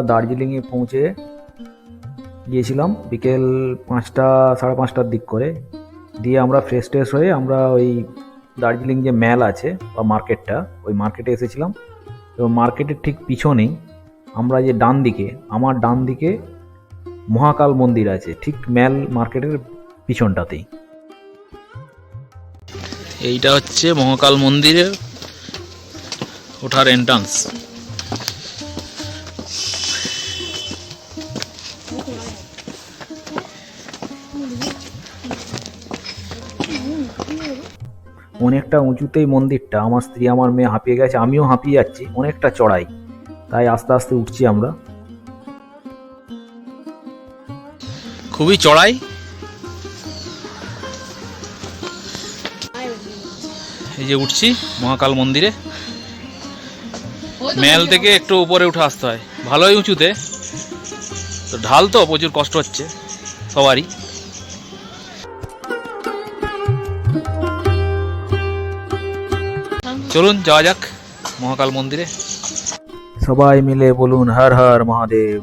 দার্জিলিংয়ে পৌঁছে গিয়েছিলাম বিকেল 5টা 5:30টার দিক করে। দিয়ে আমরা ফ্রেশ ট্রেশ হয়ে আমরা ওই দার্জিলিং যে ম্যাল আছে বা মার্কেটটা, ওই মার্কেটে এসেছিলাম। এবং মার্কেটের ঠিক পিছনেই আমরা যে ডান দিকে, আমার ডান দিকে মহাকাল মন্দির আছে, ঠিক ম্যাল মার্কেটের পিছনটাতেই। এইটা হচ্ছে মহাকাল মন্দিরের ওঠার এন্ট্রান্স। অনেকটা উঁচুতেই মন্দিরটা। আমার স্ত্রী আমার মেয়ে হাঁপিয়ে গেছে, আমিও হাঁপিয়ে যাচ্ছি, অনেকটা চড়াই, তাই আস্তে আস্তে উঠছি আমরা। খুবই চড়াই। এই যে উঠছি মহাকাল মন্দিরে। ম্যাল থেকে একটু উপরে উঠে আসতে হয়, ভালোই উঁচুতে, তো ঢাল তো প্রচুর কষ্ট হচ্ছে সবারই। চলুন যাওয়া যাক মহাকাল মন্দিরে। সবাই মিলে বলুন হর হর মহাদেব,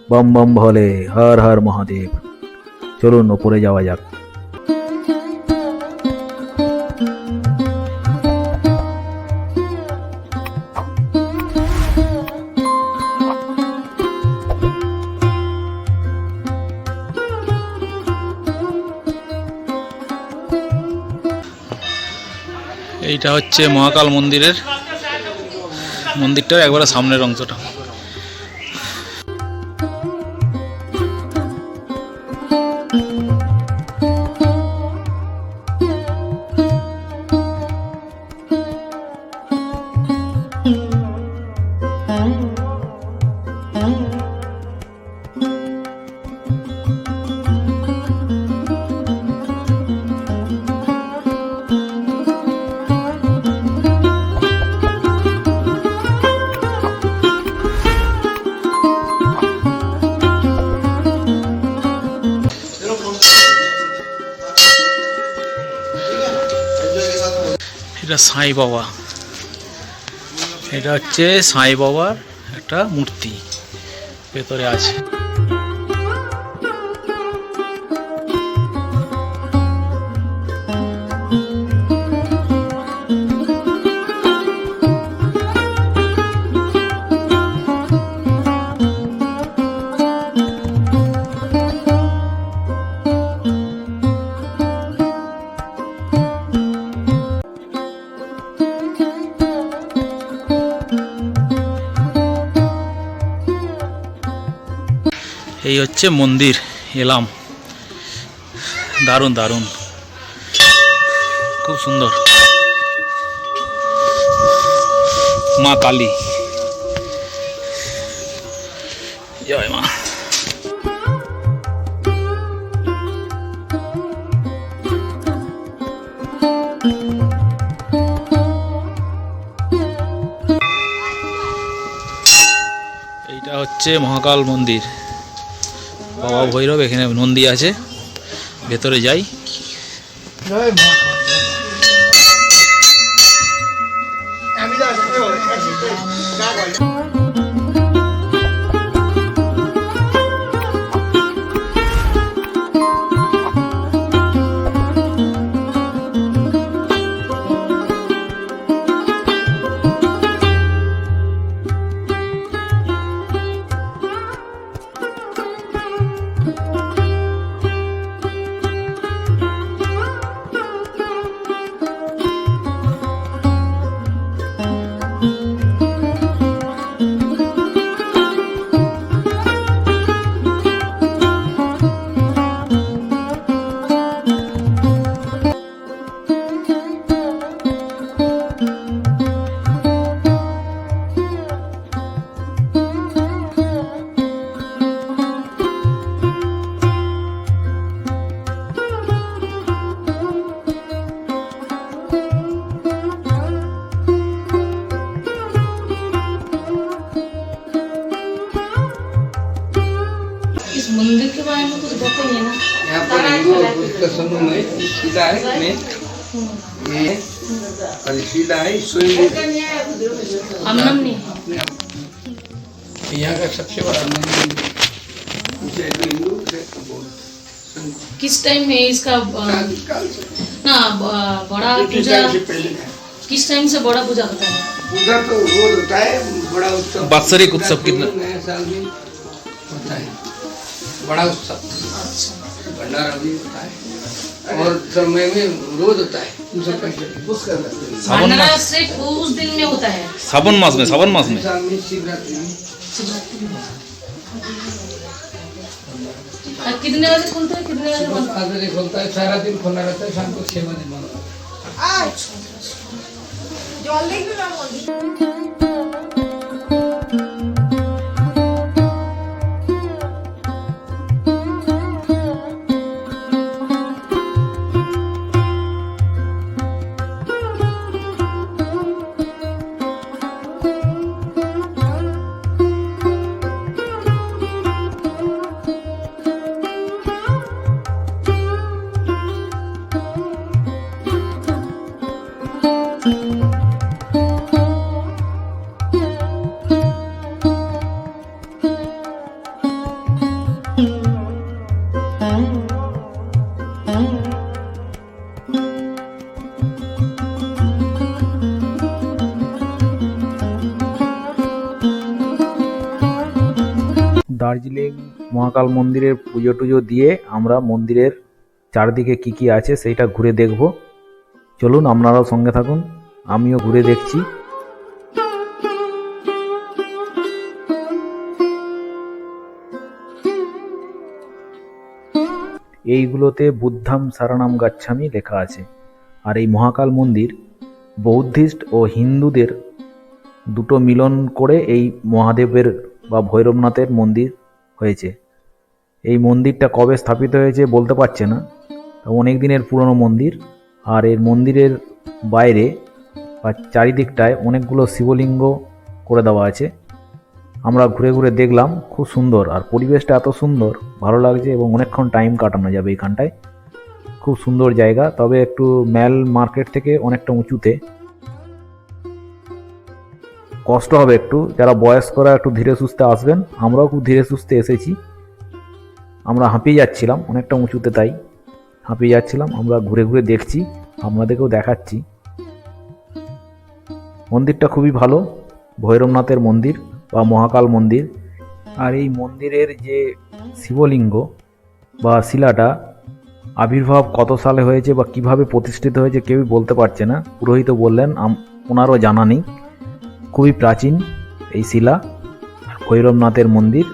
বম বম ভোলে, হর হর মহাদেব। চলুন ওপরে যাওয়া যাক। এইটা হচ্ছে মহাকাল মন্দিরটার একবারে সামনের অংশটা। এটা সাই বাবা, এটা হচ্ছে সাই বাবার একটা মূর্তি ভেতরে আছে। এই হচ্ছে মন্দির, এলাম। দারুণ দারুণ, খুব সুন্দর। মা কালী, জয় মা। এইটা হচ্ছে মহাকাল মন্দির, বাবা ভৈরব, এখানে নন্দী আছে। ভেতরে যাই। मंदिर के बारे में कुछ बताइए ना। यहाँ पर हिंदू और बुद्ध का समूह में सीधा है में ये और सीधा है स्वयं अमन नहीं यहाँ का सबसे बड़ा मंदिर जैन हिंदू है तो बहुत किस टाइम में इसका काल से ना बड़ा पूजा से पहले का किस टाइम से बड़ा पूजा होता है? पूजा तो रोज होता है, बड़ा उत्सव वात्सरिक उत्सव कितना? नया साल भी होता है, बड़ा उत्सव अच्छा, भंडारा भी होता है और समय में रोज होता है पूजा पहले उसका सावन भंडारा मास सिर्फ उस दिन में होता है। सावन मास में साल में शिवरात्रि में शिवरात्रि में। और कितने बजे खुलता है, कितने बजे बंद? 7 बजे खुलता है, सारा दिन खुला रहता है, शाम को 6 बजे बंद होता है। দার্জিলিং মহাকাল মন্দিরের পুজো টুজো দিয়ে আমরা মন্দিরের চারদিকে কি কি আছে সেইটা ঘুরে দেখব। চলুন আপনারাও সঙ্গে থাকুন, আমিও ঘুরে দেখছি। এইগুলোতে বুদ্ধাম সারানাম গাচ্ছামি লেখা আছে। আর এই মহাকাল মন্দির বৌদ্ধিস্ট ও হিন্দুদের দুটো মিলন করে এই মহাদেবের বা ভৈরবনাথের মন্দির হয়েছে। এই মন্দিরটা কবে স্থাপিত হয়েছে বলতে পারছে না, অনেক দিনের পুরনো মন্দির। আর এর মন্দিরের বাইরে বা চারিদিকটায় অনেকগুলো শিবলিঙ্গ করে দেওয়া আছে। আমরা ঘুরে ঘুরে দেখলাম, খুব সুন্দর। আর পরিবেশটা এত সুন্দর, ভালো লাগছে এবং অনেকক্ষণ টাইম কাটানো যাবে এইখানটায়। খুব সুন্দর জায়গা, তবে একটু ম্যাল মার্কেট থেকে অনেকটা উঁচুতে, কষ্ট হবে একটু। যারা বয়স্করা একটু ধীরে সুস্থে আসবেন, আমরাও খুব ধীরে সুস্থে এসেছি। আমরা হাঁপিয়ে যাচ্ছিলাম অনেকটা উঁচুতে, তাই হাঁপিয়ে যাচ্ছিলাম। আমরা ঘুরে ঘুরে দেখছি, আপনাদেরকেও দেখাচ্ছি। মন্দিরটা খুবই ভালো, ভৈরবনাথের মন্দির বা মহাকাল মন্দির। আর এই মন্দিরের যে শিবলিঙ্গ বা শিলাটা আবির্ভাব কত সালে হয়েছে বা কিভাবে প্রতিষ্ঠিত হয়েছে কেউই বলতে পারছে না। পুরোহিত বললেন ওনারও জানা নেই। খুবই প্রাচীন এই শিলা, ভৈরবনাথের মন্দির।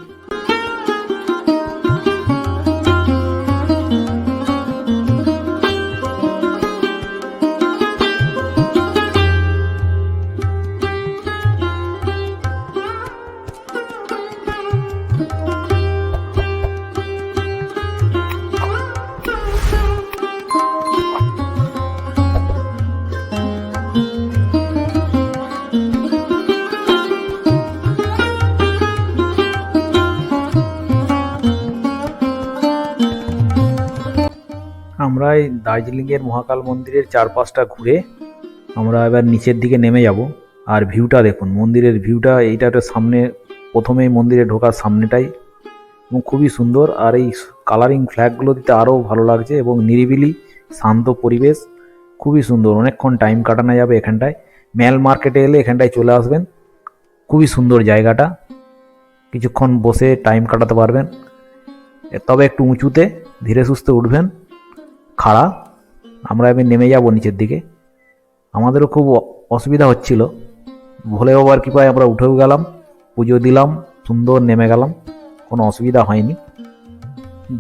আমরা এই দার্জিলিংয়ের মহাকাল মন্দিরের চারপাশটা ঘুরে আমরা এবার নিচের দিকে নেমে যাব। আর ভিউটা দেখুন, মন্দিরের ভিউটা এইটা একটা সামনে, প্রথমেই মন্দিরে ঢোকার সামনেটাই, এবং খুবই সুন্দর। আর এই কালারিং ফ্ল্যাগগুলো দিতে আরও ভালো লাগছে এবং নিরিবিলি শান্ত পরিবেশ, খুবই সুন্দর। অনেকক্ষণ টাইম কাটানো যাবে এখানটায়। ম্যাল মার্কেটে এলে এখানটায় চলে আসবেন, খুবই সুন্দর জায়গাটা, কিছুক্ষণ বসে টাইম কাটাতে পারবেন। তবে একটু উঁচুতে, ধীরে সুস্থে উঠবেন। খাড়া, আমরা এবার নেমে যাব নিচের দিকে। আমাদেরও খুব অসুবিধা হচ্ছিল, ভোলে বাবার কৃপায় আমরা উঠেও গেলাম, পুজো দিলাম, সুন্দর নেমে গেলাম, কোনো অসুবিধা হয়নি।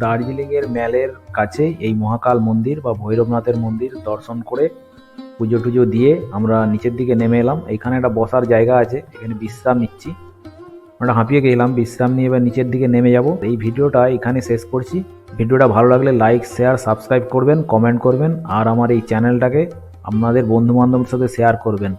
দার্জিলিংয়ের ম্যালের কাছে এই মহাকাল মন্দির বা ভৈরবনাথের মন্দির দর্শন করে পুজো টুজো দিয়ে আমরা নিচের দিকে নেমে এলাম। এইখানে একটা বসার জায়গা আছে, এখানে বিশ্রাম নিচ্ছি। আমরা হাঁপিয়ে গেলাম, বিশ্রাম নিয়ে এবার নিচের দিকে নেমে যাব। এই ভিডিওটা এখানে শেষ করছি। ভিডিওটা ভালো লাগলে লাইক, শেয়ার, সাবস্ক্রাইব করবেন, কমেন্ট করবেন, আর আমার এই চ্যানেলটাকে আপনাদের বন্ধুবান্ধবের সাথে শেয়ার করবেন।